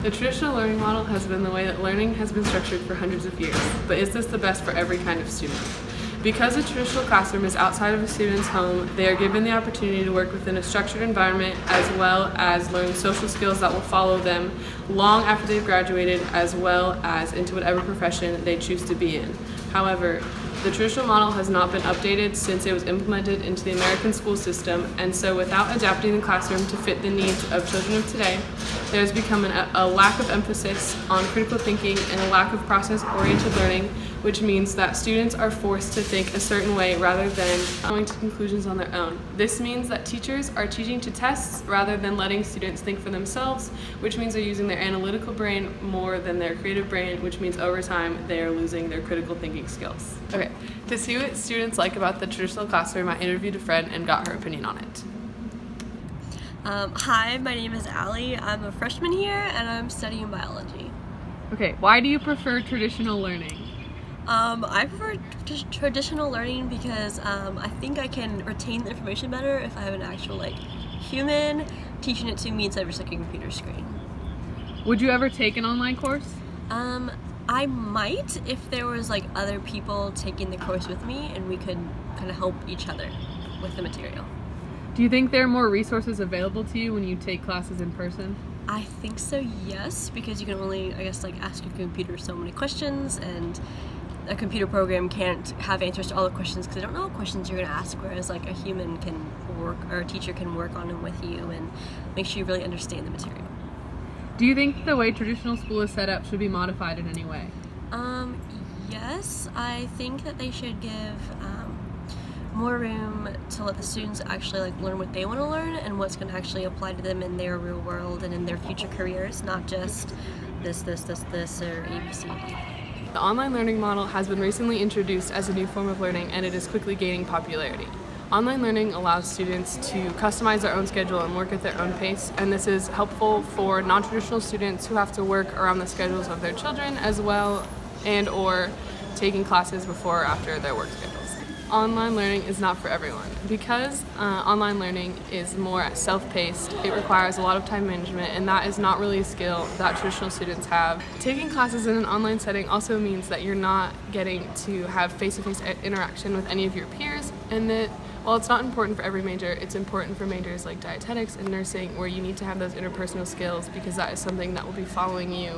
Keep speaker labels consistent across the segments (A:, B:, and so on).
A: The traditional learning model has been the way that learning has been structured for hundreds of years, but is this the best for every kind of student? Because the traditional classroom is outside of a student's home, they are given the opportunity to work within a structured environment as well as learn social skills that will follow them long after they've graduated, as well as into whatever profession they choose to be in. However, the traditional model has not been updated since it was implemented into the American school system, and so without adapting the classroom to fit the needs of children of today, there has become a lack of emphasis on critical thinking and a lack of process-oriented learning, which means that students are forced to think a certain way rather than coming to conclusions on their own. This means that teachers are teaching to tests rather than letting students think for themselves, which means they're using their analytical brain more than their creative brain, which means over time they are losing their critical thinking skills. Okay, to see what students like about the traditional classroom, I interviewed a friend and got her opinion on it.
B: Hi, my name is Allie. I'm a freshman here and I'm studying biology.
A: Okay, why do you prefer traditional learning?
B: I prefer traditional learning because I think I can retain the information better if I have an actual human teaching it to me instead of just a computer screen.
A: Would you ever take an online course?
B: I might if there was other people taking the course with me and we could kind of help each other with the material.
A: Do you think there are more resources available to you when you take classes in person?
B: I think so, yes, because you can only, ask your computer so many questions, and a computer program can't have answers to all the questions because they don't know what questions you're going to ask, whereas a human can work, or a teacher can work on them with you and make sure you really understand the material.
A: Do you think the way traditional school is set up should be modified in any way?
B: Yes, I think that they should give more room to let the students actually learn what they want to learn and what's going to actually apply to them in their real world and in their future careers, not just this, or ABCD.
A: The online learning model has been recently introduced as a new form of learning, and it is quickly gaining popularity. Online learning allows students to customize their own schedule and work at their own pace, and this is helpful for non-traditional students who have to work around the schedules of their children as well and/or taking classes before or after their work schedules. Online learning is not for everyone. Because online learning is more self-paced, it requires a lot of time management, and that is not really a skill that traditional students have. Taking classes in an online setting also means that you're not getting to have face-to-face interaction with any of your peers, and that while it's not important for every major, it's important for majors like dietetics and nursing, where you need to have those interpersonal skills because that is something that will be following you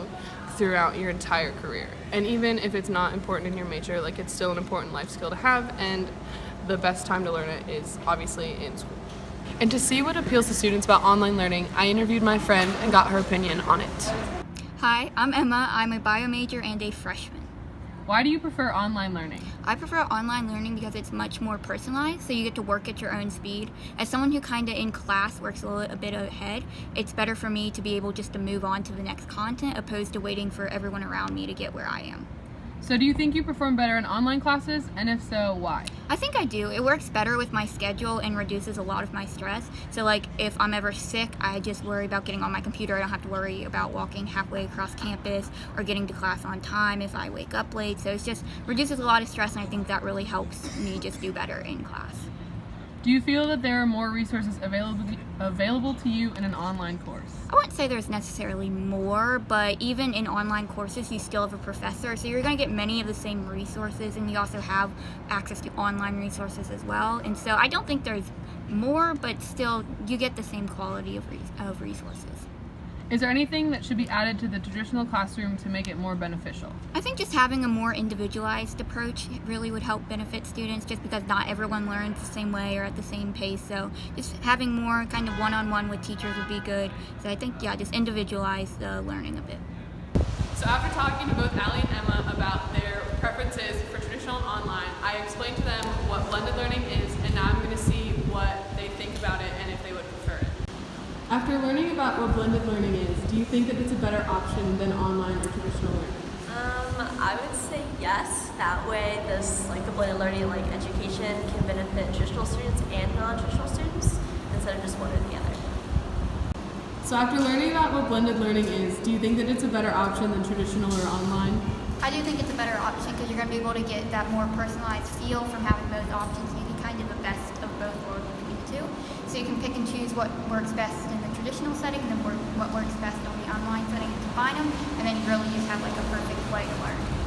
A: throughout your entire career. And even if it's not important in your major, it's still an important life skill to have, and the best time to learn it is obviously in school. And to see what appeals to students about online learning, I interviewed my friend and got her opinion on it.
C: Hi, I'm Emma. I'm a bio major and a freshman.
A: Why do you prefer online learning?
C: I prefer online learning because it's much more personalized, so you get to work at your own speed. As someone who kind of in class works a bit ahead, it's better for me to be able just to move on to the next content opposed to waiting for everyone around me to get where I am.
A: So do you think you perform better in online classes, and if so, why?
C: I think I do. It works better with my schedule and reduces a lot of my stress. So if I'm ever sick, I just worry about getting on my computer. I don't have to worry about walking halfway across campus or getting to class on time if I wake up late. So it just reduces a lot of stress, and I think that really helps me just do better in class.
A: Do you feel that there are more resources available to you in an online course?
C: I wouldn't say there's necessarily more, but even in online courses, you still have a professor, so you're going to get many of the same resources, and you also have access to online resources as well. And so I don't think there's more, but still you get the same quality of resources.
A: Is there anything that should be added to the traditional classroom to make it more beneficial?
C: I think just having a more individualized approach really would help benefit students, just because not everyone learns the same way or at the same pace. So just having more kind of one-on-one with teachers would be good. So I think, just individualize the learning a bit.
A: So after talking to both Allie and Emma about their preferences for traditional and online, I explained to them what blended learning is, and now I'm going to see what they think about it and if they would prefer it. After learning about what blended learning is, do you think that it's a better option than online or traditional learning?
B: I would say yes. That way, the blended learning education can benefit traditional students and non-traditional students instead of just one or the other.
A: So after learning about what blended learning is, do you think that it's a better option than traditional or online?
D: I do think it's a better option because you're going to be able to get that more personalized feel from having both options. You can kind of the best of both worlds between the two. So you can pick and choose what works best in the traditional traditional setting and then what works best on the online setting and combine them, and then you really just have like a perfect way to learn.